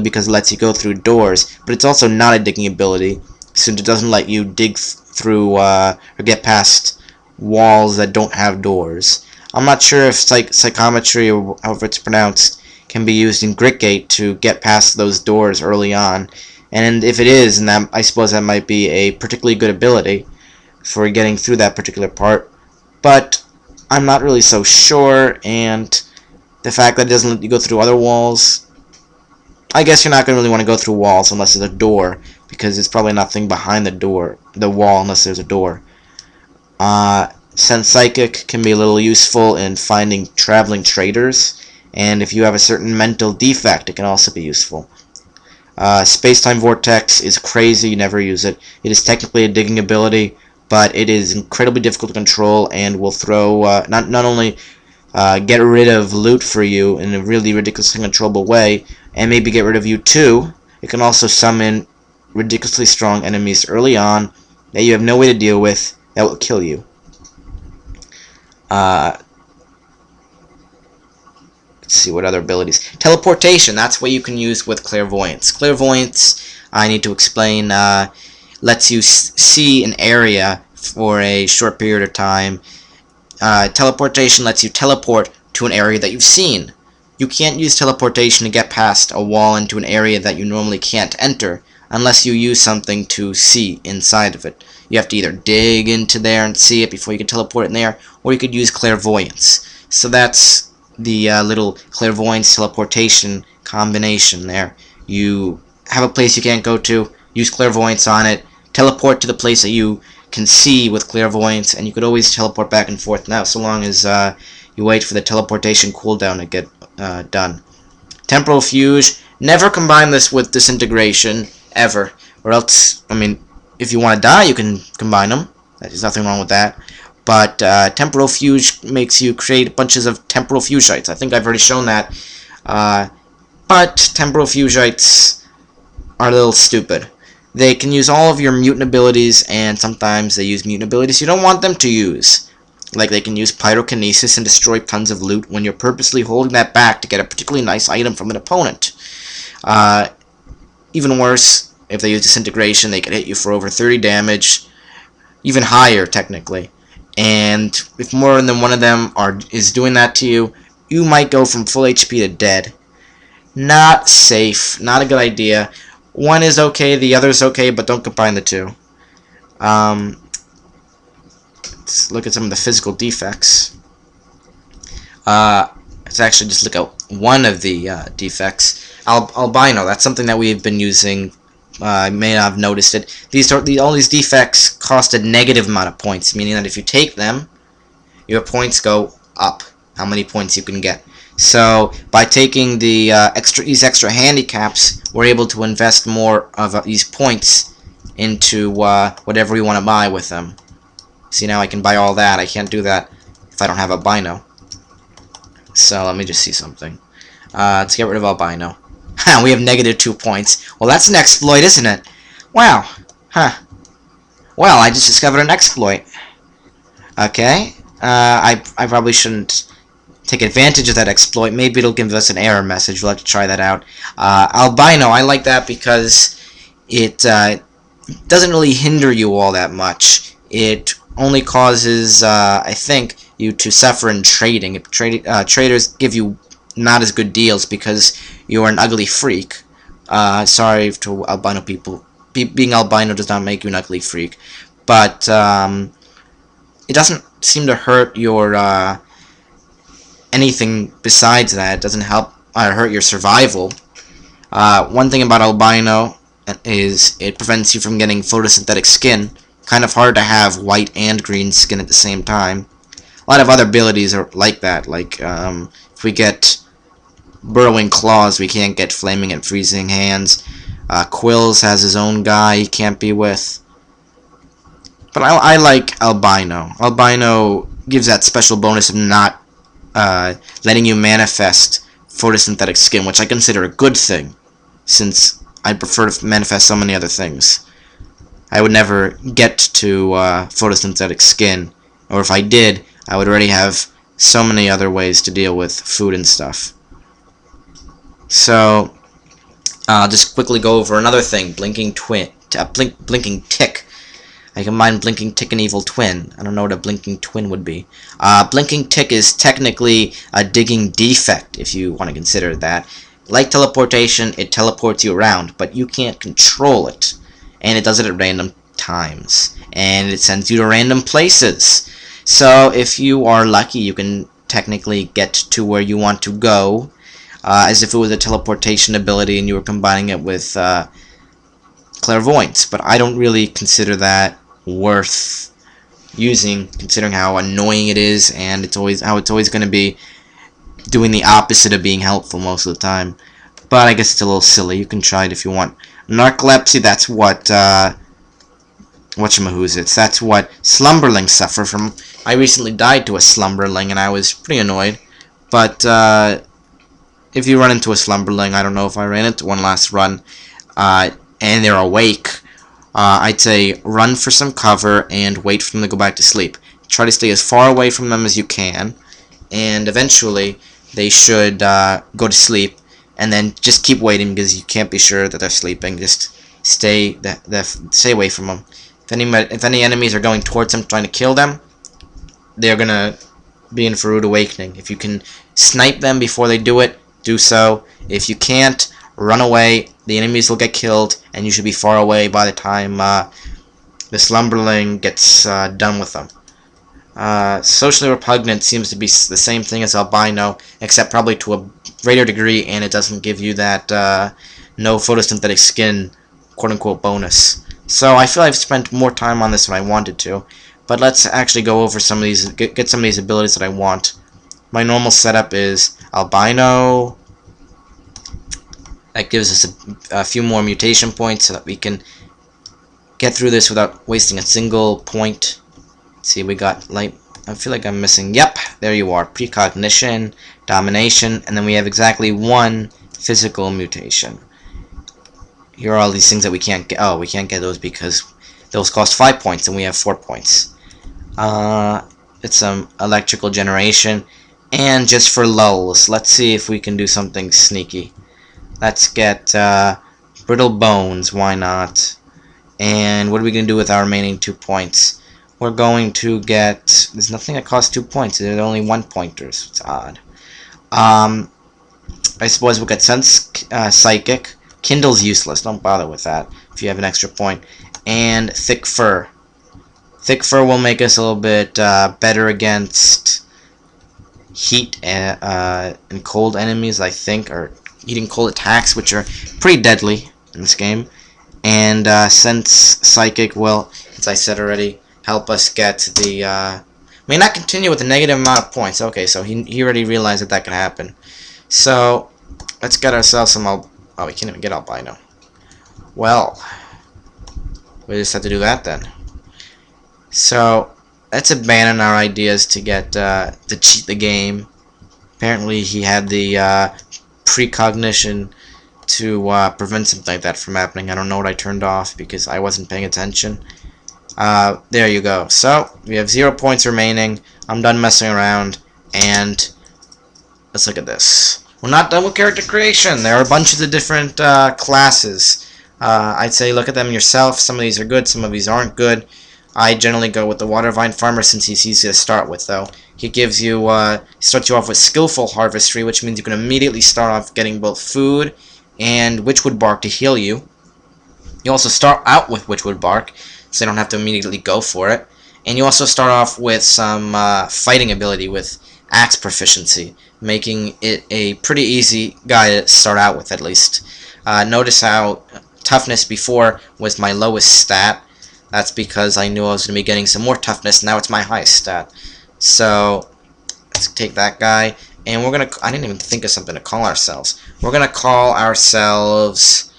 because it lets you go through doors, but it's also not a digging ability, since it doesn't let you dig through or get past walls that don't have doors. I'm not sure if psychometry, or however it's pronounced, can be used in Gritgate to get past those doors early on, and if it is, and that, I suppose that might be a particularly good ability for getting through that particular part, but I'm not really so sure, and the fact that it doesn't let you go through other walls, I guess you're not going to really want to go through walls unless there's a door, because there's probably nothing behind the wall unless there's a door. Sense Psychic can be a little useful in finding traveling traders, and if you have a certain mental defect, it can also be useful. Space-Time Vortex is crazy, you never use it. It is technically a digging ability, but it is incredibly difficult to control and will throw, not only get rid of loot for you in a really ridiculously controllable way, and maybe get rid of you too, it can also summon ridiculously strong enemies early on that you have no way to deal with that will kill you. Let's see what other abilities. Teleportation, that's what you can use with Clairvoyance. Clairvoyance, I need to explain, lets you see an area for a short period of time. Teleportation lets you teleport to an area that you've seen. You can't use teleportation to get past a wall into an area that you normally can't enter unless you use something to see inside of it. You have to either dig into there and see it before you can teleport in there, or you could use Clairvoyance. So that's the little Clairvoyance teleportation combination there. You have a place you can't go to, use Clairvoyance on it, teleport to the place that you can see with Clairvoyance, and you could always teleport back and forth now, so long as you wait for the teleportation cooldown to get done. Temporal Fuge, never combine this with Disintegration, ever, or else, I mean, if you want to die, you can combine them. There's nothing wrong with that. But Temporal Fuge makes you create bunches of Temporal Fugeites. I think I've already shown that. But Temporal Fugeites are a little stupid. They can use all of your mutant abilities, and sometimes they use mutant abilities you don't want them to use. Like they can use Pyrokinesis and destroy tons of loot when you're purposely holding that back to get a particularly nice item from an opponent. Even worse, if they use Disintegration, they can hit you for over 30 damage, even higher technically. And if more than one of them is doing that to you, you might go from full HP to dead. Not safe, not a good idea. One is okay, the other is okay, but don't combine the two. Let's look at some of the physical defects. Let's actually just look at one of the defects. Albino, that's something that we've been using. I may not have noticed it. All these defects cost a negative amount of points, meaning that if you take them, your points go up. How many points you can get. So by taking the these extra handicaps, we're able to invest more of these points into whatever we want to buy with them. See, now I can buy all that. I can't do that if I don't have albino. So let me just see something. Let's get rid of albino. We have -2 points. Well, that's an exploit, isn't it? Wow. Huh. Well, I just discovered an exploit. Okay. I probably shouldn't take advantage of that exploit. Maybe it'll give us an error message. We'll have to try that out. Albino, I like that because it doesn't really hinder you all that much. It only causes, I think, you to suffer in trading. Traders give you not as good deals because you're an ugly freak. Sorry to albino people. Being albino does not make you an ugly freak. But it doesn't seem to hurt your anything besides that. It doesn't help hurt your survival. One thing about albino is it prevents you from getting photosynthetic skin. Kind of hard to have white and green skin at the same time. A lot of other abilities are like that. Like if we get burrowing claws, we can't get flaming and freezing hands. Quills has his own guy he can't be with. But I like albino. Albino gives that special bonus of not letting you manifest photosynthetic skin, which I consider a good thing, since I prefer to manifest so many other things. I would never get to photosynthetic skin, or if I did, I would already have so many other ways to deal with food and stuff. So, I'll just quickly go over another thing. Blinking tick. I combine blinking tick and evil twin. I don't know what a blinking twin would be. Blinking tick is technically a digging defect, if you want to consider that. Like teleportation, it teleports you around, but you can't control it. And it does it at random times. And it sends you to random places. So if you are lucky, you can technically get to where you want to go, as if it was a teleportation ability and you were combining it with clairvoyance. But I don't really consider that worth using, considering how annoying it is, and it's always going to be doing the opposite of being helpful most of the time. But I guess it's a little silly. You can try it if you want. Narcolepsy, that's what whatchamahoots, that's what slumberlings suffer from. I recently died to a slumberling, and I was pretty annoyed. But if you run into a slumberling, I don't know if I ran into one last run, and they're awake, I'd say run for some cover and wait for them to go back to sleep. Try to stay as far away from them as you can, and eventually they should go to sleep, and then just keep waiting because you can't be sure that they're sleeping. Just stay away from them. If any enemies are going towards them trying to kill them, they're gonna be in for rude awakening. If you can snipe them before they do it, do so. If you can't, run away. The enemies will get killed, and you should be far away by the time the slumberling gets done with them. Socially repugnant seems to be the same thing as albino, except probably to a greater degree, and it doesn't give you that no photosynthetic skin quote-unquote bonus. So I feel I've spent more time on this than I wanted to, but let's actually go over some of these, get some of these abilities that I want. My normal setup is albino. That gives us a few more mutation points so that we can get through this without wasting a single point. Let's see, we got light. I feel like I'm missing. Yep, there you are. Precognition, domination, and then we have exactly one physical mutation. Here are all these things that we can't get. Oh, we can't get those because those cost 5 points and we have 4 points. It's some electrical generation. And just for lulls, let's see if we can do something sneaky. Let's get brittle bones, why not? And what are we going to do with our remaining 2 points? We're going to get... There's nothing that costs 2 points. There are only 1 pointers. It's odd. I suppose we'll get Sense Psychic. Kindle's useless. Don't bother with that if you have an extra point. And Thick Fur. Thick Fur will make us a little bit better against heat and cold enemies, I think, or heat and cold attacks, which are pretty deadly in this game. And Sense Psychic will, as I said already, help us get the... may not continue with a negative amount of points. Okay, so he already realized that could happen. So, let's get ourselves some... Oh, we can't even get albino. Well, we just have to do that then. So, let's abandon our ideas to get to cheat the game. Apparently, he had the precognition to prevent something like that from happening. I don't know what I turned off because I wasn't paying attention. There you go. So, we have 0 points remaining. I'm done messing around, and let's look at this. We're not done with character creation. There are bunches of different classes. I'd say look at them yourself. Some of these are good, some of these aren't good. I generally go with the Water Vine Farmer since he's easy to start with, though. He gives you, starts you off with Skillful Harvestry, which means you can immediately start off getting both food and Witchwood Bark to heal you. You also start out with Witchwood Bark, so you don't have to immediately go for it. And you also start off with some fighting ability with Axe Proficiency, making it a pretty easy guy to start out with, at least. Notice how Toughness before was my lowest stat. That's because I knew I was going to be getting some more toughness. Now it's my highest stat. So, let's take that guy. And we're going to... I didn't even think of something to call ourselves. We're going to call ourselves...